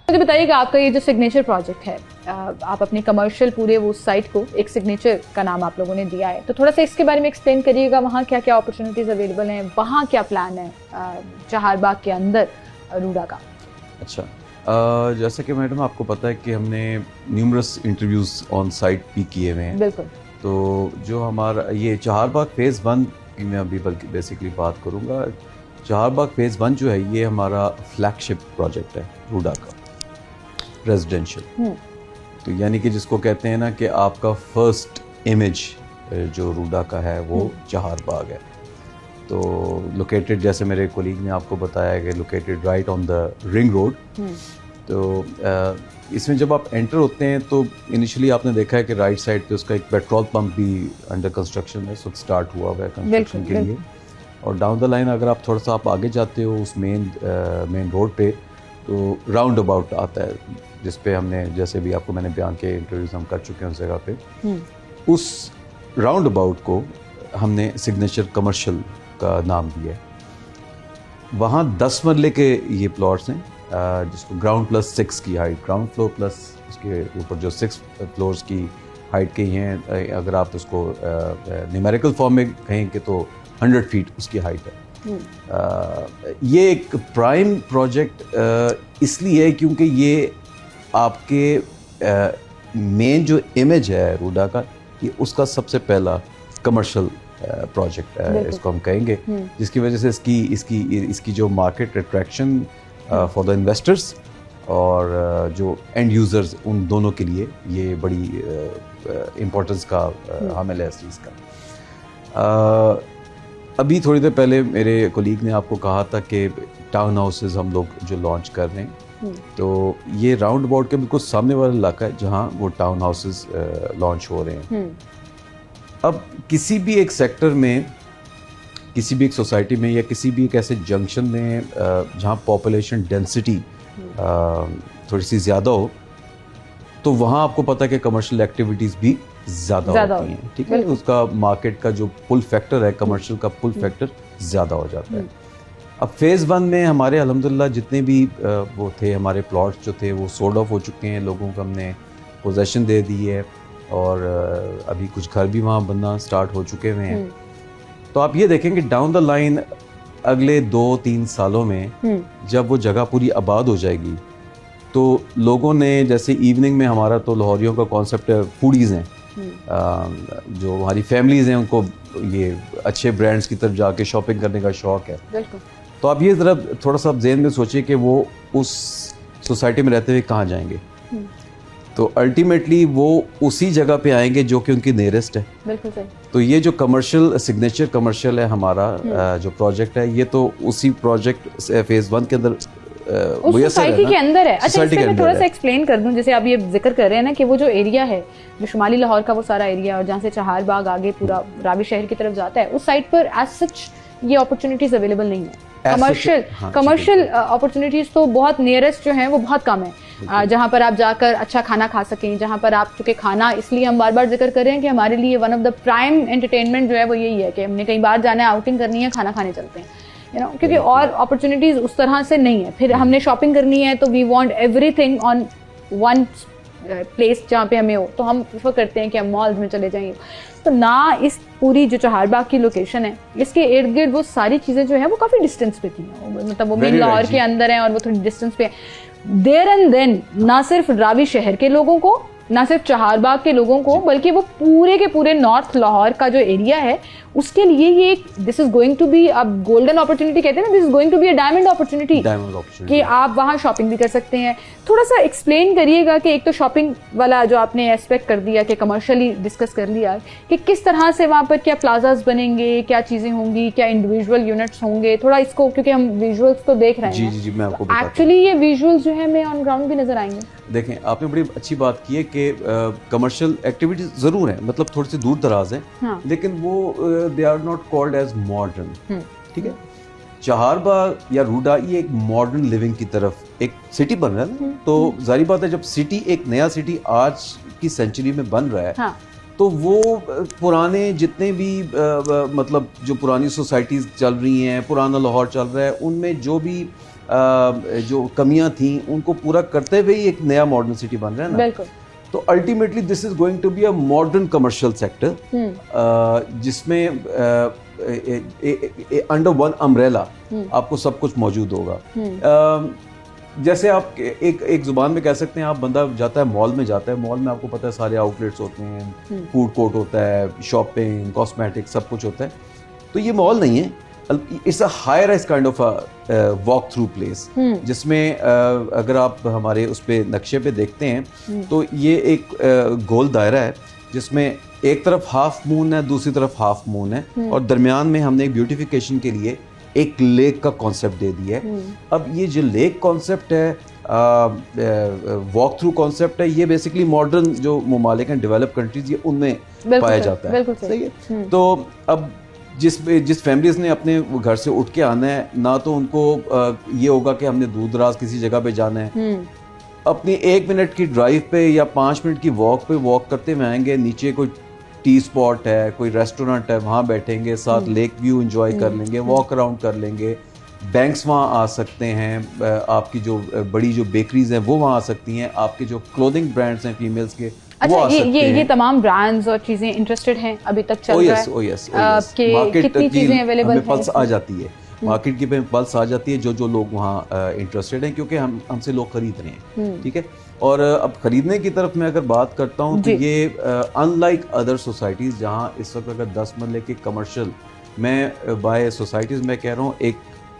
मुझे बताइएगा आपका ये जो सिग्नेचर प्रोजेक्ट है, आप अपनी कमर्शियल पूरे वो साइट को एक सिग्नेचर का नाम आप लोगों ने दिया है, तो थोड़ा सा इसके बारे में एक्सप्लेन करिएगा। वहाँ क्या क्या अपॉर्चुनिटीज अवेलेबल हैं, वहाँ क्या प्लान है चहारबाग के अंदर रूडा का? अच्छा, जैसे कि मैडम आपको पता है कि हमने न्यूमरस इंटरव्यूज़ ऑन साइट भी किए हुए हैं। बिल्कुल। तो जो हमारा ये चहारबाग फेज़ 1 की मैं अभी बल्कि बेसिकली बात करूँगा। चहारबाग फेज़ 1 जो है ये हमारा फ्लैगशिप प्रोजेक्ट है रूडा का, रेजिडेंशियल। तो यानी कि जिसको कहते हैं ना कि आपका फर्स्ट इमेज जो रूडा का है वो चहारबाग है। तो लोकेटेड, जैसे मेरे कोलीग ने आपको बताया कि located right on the ring road. तो इसमें जब आप एंटर होते हैं तो इनिशियली आपने देखा है कि राइट साइड पे उसका एक पेट्रोल पंप भी अंडर कंस्ट्रक्शन है, सो स्टार्ट हुआ हुआ है कंस्ट्रक्शन के लिए। और डाउन द लाइन अगर आप थोड़ा सा आप आगे जाते हो उस मेन रोड पे, तो राउंड अबाउट आता है जिस पे हमने, जैसे भी आपको मैंने बयान के इंटरव्यूज हम कर चुके हैं उस जगह पे। उस राउंड अबाउट को हमने सिग्नेचर कमर्शियल का नाम दिया है। वहाँ 10 मरले के ये प्लॉट्स हैं, जिसको ग्राउंड प्लस 6 की हाइट, ग्राउंड फ्लोर प्लस उसके ऊपर जो 6 फ्लोर्स की हाइट के हैं। अगर आप उसको न्यूमेरिकल फॉर्म में कहेंगे तो 100 फीट उसकी हाइट है। ये एक प्राइम प्रोजेक्ट इसलिए है क्योंकि ये आपके मेन जो इमेज है रूडा का, ये उसका सबसे पहला कमर्शियल प्रोजेक्ट है इसको हम कहेंगे, जिसकी वजह से इसकी जो market attraction for the investors और जो एंड यूज़र्स, उन दोनों के लिए ये बड़ी इम्पोर्टेंस का हामिल है इस चीज़ का। अभी थोड़ी देर पहले मेरे कोलीग ने आपको कहा था कि टाउन हाउसेज हम लोग जो लॉन्च कर रहे हैं, तो ये राउंड अबाउट के बिल्कुल सामने वाला इलाका है जहाँ वो टाउन हाउसेज लॉन्च हो रहे हैं। अब किसी भी एक सेक्टर में, किसी भी एक सोसाइटी में या किसी भी एक ऐसे जंक्शन में जहाँ पॉपुलेशन डेंसिटी थोड़ी सी ज़्यादा हो, तो वहाँ आपको पता है कि कमर्शियल एक्टिविटीज़ भी ज़्यादा होती हैं। ठीक है, उसका मार्केट का जो पुल फैक्टर है, कमर्शियल का पुल फैक्टर ज़्यादा हो जाता है। अब फेज़ 1 में हमारे अल्हम्दुलिल्लाह जितने भी वो थे, हमारे प्लॉट्स जो थे वो सोल्ड ऑफ हो चुके हैं, लोगों को हमने पोजेसन दे दी है और अभी कुछ घर भी वहाँ बनना स्टार्ट हो चुके हुए हैं। तो आप ये देखेंगे डाउन द लाइन अगले 2-3 सालों में जब वो जगह पूरी आबाद हो जाएगी, तो लोगों ने, जैसे इवनिंग में हमारा तो लाहौरियों का कॉन्सेप्ट है, फूडीज़ हैं, जो हमारी फैमिलीज़ हैं, उनको ये अच्छे ब्रांड्स की तरफ जाके शॉपिंग करने का शौक़ है। तो आप ये ज़रा थोड़ा सा जेहन में सोचिए कि वो उस सोसाइटी में रहते हुए कहाँ जाएंगे। तो अल्टीमेटली वो उसी जगह पे आएंगे जो कि उनकी नियरेस्ट है। बिल्कुल सही। तो ये जो कमर्शियल, सिग्नेचर कमर्शियल है हमारा जो प्रोजेक्ट है, ये तो उसी प्रोजेक्ट फेज़ 1 के अंदर उस सोसाइटी के अंदर है। अच्छा, इसमें मैं थोड़ा सा एक्सप्लेन कर दूं, जैसे आप ये जिक्र कर रहे हैं ना कि वो जो एरिया है, जो शुमाली लाहौर का वो सारा एरिया, और जहाँ से चहारबाग आगे पूरा रावी शहर की तरफ जाता है, उस साइड पर एज सच ये अपॉर्चुनिटीज अवेलेबल नहीं है। कमर्शियल अपॉर्चुनिटीज तो बहुत नियरेस्ट जो है वो बहुत कम है, जहाँ पर आप जाकर अच्छा खाना खा सकें, जहाँ पर आप, चूँकि खाना इसलिए हम बार बार जिक्र कर रहे हैं कि हमारे लिए one of the prime entertainment जो है वो यही है कि हमने कहीं बाहर जाना है, आउटिंग करनी है, खाना खाने चलते हैं, क्योंकि और अपॉर्चुनिटीज उस तरह से नहीं है। फिर हमने शॉपिंग करनी है तो we want everything on one place जहाँ पे हमें हो, तो हम प्रेफर करते हैं कि हम मॉल्स में चले जाएंगे। तो ना इस पूरी जो चहारबाग की लोकेशन है, इसके इर्द गिर्द वो सारी चीज़ें जो है वो काफ़ी डिस्टेंस पे थी, मतलब वो मेन लाहौर के अंदर है और वो थोड़ी डिस्टेंस पे है। देयर एंड देन ना सिर्फ रावी शहर के लोगों को, ना सिर्फ चहारबाग के लोगों को, बल्कि वो पूरे के पूरे नॉर्थ लाहौर का जो एरिया है उसके लिए ये एक, this is going to be, अब गोल्डन अपॉर्चुनिटी कहते हैं ना, this is going to be a diamond opportunity कि आप वहाँ शॉपिंग भी कर सकते हैं। थोड़ा सा एक्सप्लेन करिएगा कि एक तो शॉपिंग वाला जो आपने एस्पेक्ट कर दिया कि कमर्शियली डिस्कस कर लिया कि किस तरह से वहाँ पर क्या प्लाजाज बनेंगे, क्या चीज़ें होंगी, क्या इंडिविजुअल यूनिट्स होंगे, थोड़ा इसको, क्योंकि हम विजुअल्स तो देख रहे हैं। जी, मैं आपको एक्चुअली ये विजुअल्स जो है हमें ऑन ग्राउंड भी नजर आएंगे। देखें, आपने बड़ी अच्छी बात की है कि कमर्शियल एक्टिविटीज ज़रूर है, मतलब थोड़ी सी दूर दराज है, हाँ। लेकिन वो they are not called as modern. ठीक है, चहारबाग या रूडा ये एक मॉडर्न लिविंग की तरफ एक सिटी बन रहा है, तो जाहिर बात है जब सिटी, एक नया सिटी आज की सेंचुरी में बन रहा है, हाँ। तो वो पुराने जितने भी मतलब जो पुरानी सोसाइटीज़ चल रही हैं, पुराना लाहौर चल रहा है, उनमें जो भी जो कमियां थी उनको पूरा करते हुए ही एक नया मॉडर्न सिटी बन रहा है ना। बिल्कुल। तो ultimately this is going to be a modern commercial sector जिसमें अंडर वन अम्ब्रेला आपको सब कुछ मौजूद होगा। जैसे आप एक जुबान में कह सकते हैं, आप बंदा जाता है मॉल में, जाता है मॉल में, आपको पता है सारे आउटलेट्स होते हैं, फूड कोर्ट होता है, शॉपिंग, कॉस्मेटिक, सब कुछ होता है। तो ये मॉल नहीं है, it's a high rise kind of walk through place, जिसमें अगर आप हमारे उस पे नक्शे पे देखते हैं तो ये एक गोल दायरा है जिसमें एक तरफ हाफ मून है, दूसरी तरफ हाफ मून है, और दरमियान में हमने एक ब्यूटिफिकेशन के लिए एक लेक का कॉन्सेप्ट दे दिया है। अब ये जो लेक कॉन्सेप्ट है, वॉक थ्रू कॉन्सेप्ट है, ये बेसिकली मॉडर्न जो ममालिक हैं, डेवलप कंट्रीज, ये उनमें पाया जाता है। सही है। तो अब जिस फैमिलीज ने अपने घर से उठ के आना है, ना तो उनको ये होगा कि हमने दूर दराज किसी जगह पे जाना है, अपनी 1 मिनट की ड्राइव पे या 5 मिनट की वॉक पे वॉक करते हुए आएंगे, नीचे कोई टी स्पॉट है, कोई रेस्टोरेंट है, वहाँ बैठेंगे, साथ लेक व्यू एंजॉय कर लेंगे, वॉक अराउंड कर लेंगे, बैंक्स वहाँ आ सकते हैं, आपकी जो बड़ी जो बेकरीज हैं वो वहाँ आ सकती हैं, आपके जो क्लोथिंग ब्रांड्स हैं फीमेल्स के, अच्छा, ये तमाम ब्रांड्स और चीजें इंटरेस्टेड हैं, अभी तक चल रहा है कि कितनी चीजें अवेलेबल हैं, पल्स आ जाती है, मार्केट की पल्स आ जाती है, जो लोग वहाँ इंटरेस्टेड हैं, क्योंकि हमसे लोग खरीद रहे हैं, ठीक है। और अब खरीदने की तरफ मैं अगर बात करता हूँ तो ये अनलाइक अदर सोसाइटीज़, जहाँ इस वक्त अगर 10 मरले के कमर्शियल, मैं बाय सोसाइटीज़ मैं कह रहा हूँ, एक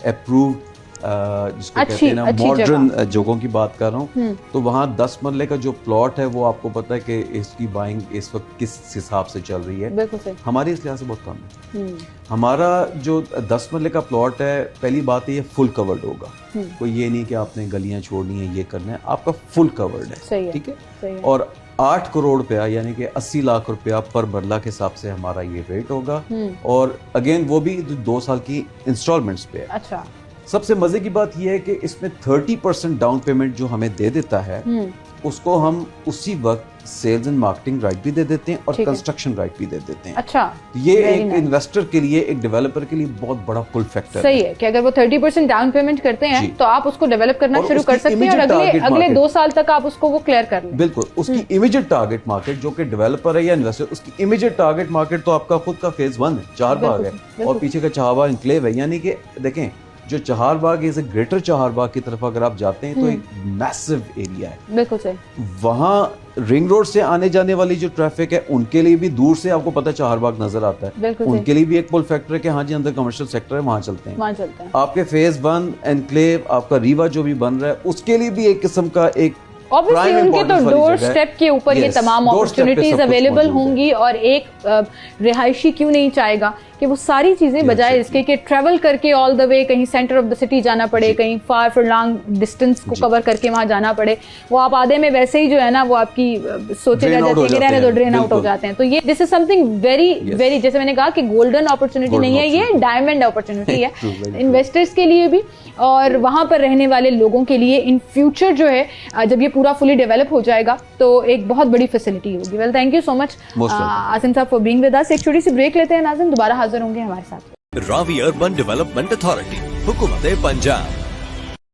अप्रूव्ड जिसको कहते हैं ना मॉडर्न जगहों की बात कर रहा हूँ, तो वहाँ 10 मरले का जो प्लॉट है वो आपको पता है कि इसकी बाइंग इस वक्त किस हिसाब से चल रही है, हमारे इस लिहाज से बहुत कम है। हमारा जो 10 मरले का प्लॉट है, पहली बात है ये फुल कवर्ड होगा, कोई ये नहीं कि आपने गलियां छोड़नी है, ये करना है, आपका फुल कवर्ड है, ठीक है। और 8 करोड़ रुपया यानी कि 80 लाख रुपया पर मरला के हिसाब से हमारा ये रेट होगा, और अगेन वो भी 2 साल की इंस्टॉलमेंट्स पे है। अच्छा, सबसे मजे की बात यह है कि इसमें 30% डाउन पेमेंट जो हमें दे देता है, उसको हम उसी वक्त सेल्स एंड मार्केटिंग राइट भी दे देते हैं और कंस्ट्रक्शन राइट भी दे देते हैं। अच्छा, ये एक इन्वेस्टर के लिए, एक डेवलपर के लिए बहुत बड़ा पुल फैक्टर सही है कि अगर वो 30% डाउन पेमेंट करते हैं तो आप उसको डेवलप करना शुरू कर सकते हैं, और अगले 2 साल तक आप उसको वो क्लियर कर लें। बिल्कुल, उसकी इमीडिएट टारगेट मार्केट जो कि डेवलपर है या इन्वेस्टर, उसकी इमीडिएट टारगेट मार्केट तो आपका खुद का फेज 1 है, चारबाग है, और पीछे का चहारबाग इंक्लेव है, यानी कि देखें जो चहारबाग इज ग्रेटर चहारबाग की तरफ अगर आप जाते हैं तो एक मैसिव एरिया है। बिल्कुल सही। वहाँ रिंग रोड से आने जाने वाली जो ट्रैफिक है उनके लिए भी दूर से आपको पता है चहारबाग नजर आता है, उनके लिए भी एक पुल फैक्टर है कि हाँ जी अंदर कमर्शियल सेक्टर है, वहाँ चलते हैं। आपके फेज 1 एनक्लेव, आपका रीवा जो भी बन रहा है, उसके लिए भी एक किस्म का एक ऑब्वियसली उनके तो डोर स्टेप के ऊपर ये तमाम अपॉर्चुनिटीज अवेलेबल होंगी, और एक रिहायशी क्यों नहीं चाहेगा कि वो सारी चीजें बजाय इसके कि ट्रैवल करके ऑल द वे कहीं सेंटर ऑफ द सिटी जाना पड़े, कहीं फार फॉर लॉन्ग डिस्टेंस को कवर करके वहां जाना पड़े, वो आप आधे में वैसे ही जो है ना वो आपकी सोचे रह जाती है कि रहने दो, ड्रेन आउट हो जाते हैं। तो ये this is something very very, जैसे मैंने कहा कि गोल्डन अपॉर्चुनिटी नहीं है, ये डायमंड अपॉर्चुनिटी है इन्वेस्टर्स के लिए भी और वहां पर रहने वाले लोगों के लिए। इन फ्यूचर जो है जब ये पूरा फुली डेवलप हो जाएगा तो एक बहुत बड़ी फैसिलिटी होगी। Well, thank you so much Asim साहब फॉर बीइंग विद अस। एक छोटी सी ब्रेक लेते हैं नाज़रीन, दोबारा हाजिर होंगे हमारे साथ। रावी अर्बन डेवलपमेंट अथॉरिटी, हुकूमत पंजाब।